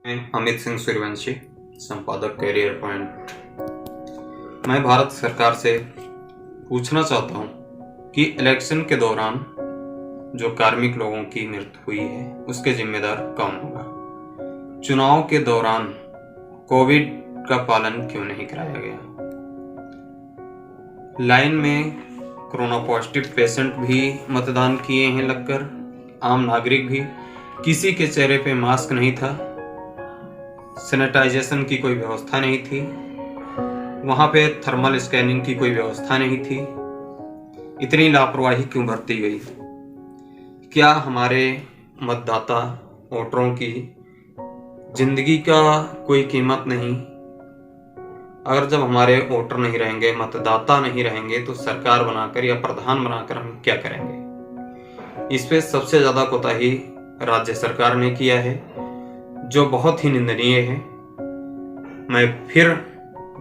मैं अमित सिंह सूर्यवंशी, संपादक career point. मैं भारत सरकार से पूछना चाहता हूँ कि इलेक्शन के दौरान जो कार्मिक लोगों की मृत्यु हुई है उसके जिम्मेदार कौन होगा। चुनाव के दौरान कोविड का पालन क्यों नहीं कराया गया। लाइन में कोरोना पॉजिटिव पेशेंट भी मतदान किए हैं लगकर, आम नागरिक भी। किसी के चेहरे पे मास्क नहीं था, सैनिटाइजेशन की कोई व्यवस्था नहीं थी, वहां पे थर्मल स्कैनिंग की कोई व्यवस्था नहीं थी। इतनी लापरवाही क्यों बरती गई। क्या हमारे मतदाता वोटरों की जिंदगी का कोई कीमत नहीं। अगर जब हमारे वोटर नहीं रहेंगे, मतदाता नहीं रहेंगे, तो सरकार बनाकर या प्रधान बनाकर हम क्या करेंगे। इस पे सबसे ज्यादा कोताही राज्य सरकार ने किया है, जो बहुत ही निंदनीय है। मैं फिर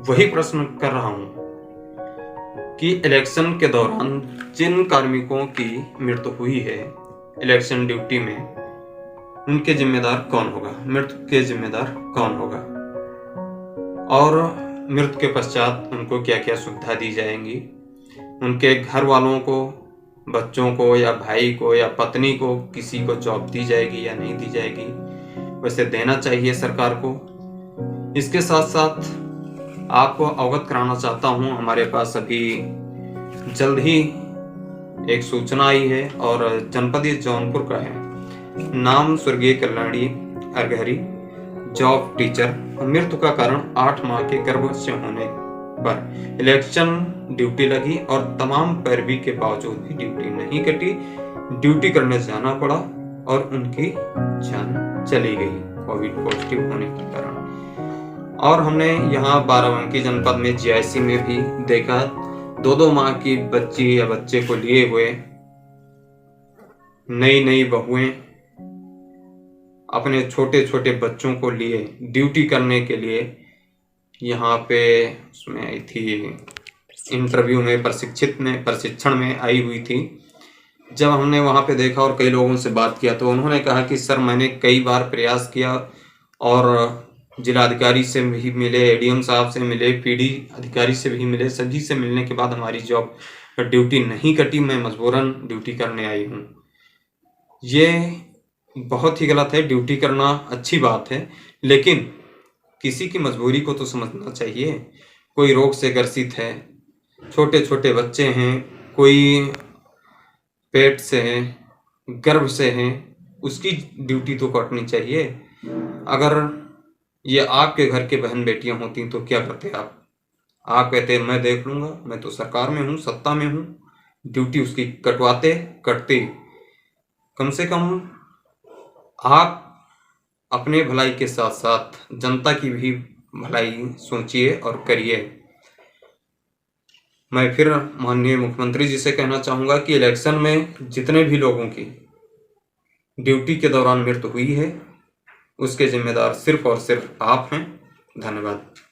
वही प्रश्न कर रहा हूं कि इलेक्शन के दौरान जिन कार्मिकों की मृत्यु हुई है इलेक्शन ड्यूटी में, उनके जिम्मेदार कौन होगा, मृत्यु के जिम्मेदार कौन होगा, और मृत्यु के पश्चात उनको क्या क्या सुविधा दी जाएंगी। उनके घर वालों को, बच्चों को या भाई को या पत्नी को, किसी को जॉब दी जाएगी या नहीं दी जाएगी। वैसे देना चाहिए सरकार को। इसके साथ साथ आपको अवगत कराना चाहता हूं, हमारे पास अभी जल्द ही एक सूचना आई है और जनपद जौनपुर का है। नाम स्वर्गीय कल्याणी अरगहरी, जॉब टीचर। मृत्यु का कारण 8 माह के गर्भ से होने पर इलेक्शन ड्यूटी लगी और तमाम पैरवी के बावजूद भी ड्यूटी नहीं कटी। ड्यूटी करने जाना पड़ा और उनकी जान चली गई कोविड पॉजिटिव होने के कारण। और हमने यहाँ बाराबंकी जनपद में जीआईसी में भी देखा, 2-2 माह की बच्ची या बच्चे को लिए हुए नई बहुएं अपने छोटे छोटे बच्चों को लिए ड्यूटी करने के लिए यहाँ पे उसमें आई थी, इंटरव्यू में प्रशिक्षण में आई हुई थी। जब हमने वहाँ पे देखा और कई लोगों से बात किया तो उन्होंने कहा कि सर, मैंने कई बार प्रयास किया और जिलाधिकारी से भी मिले, एडीएम साहब से मिले, पीडी अधिकारी से भी मिले, सभी से मिलने के बाद हमारी जॉब ड्यूटी नहीं कटी। मैं मजबूरन ड्यूटी करने आई हूँ। ये बहुत ही गलत है। ड्यूटी करना अच्छी बात है, लेकिन किसी की मजबूरी को तो समझना चाहिए। कोई रोग से ग्रसित है, छोटे छोटे बच्चे हैं, कोई पेट से है, गर्भ से है, उसकी ड्यूटी तो कटनी चाहिए। अगर ये आपके घर के बहन बेटियां होती तो क्या करते आप कहते मैं देख लूंगा, मैं तो सरकार में हूँ, सत्ता में हूँ। ड्यूटी उसकी कटती। कम से कम आप अपने भलाई के साथ साथ जनता की भी भलाई सोचिए और करिए। मैं फिर माननीय मुख्यमंत्री जी से कहना चाहूँगा कि इलेक्शन में जितने भी लोगों की ड्यूटी के दौरान मृत्यु हुई है उसके जिम्मेदार सिर्फ और सिर्फ आप हैं। धन्यवाद।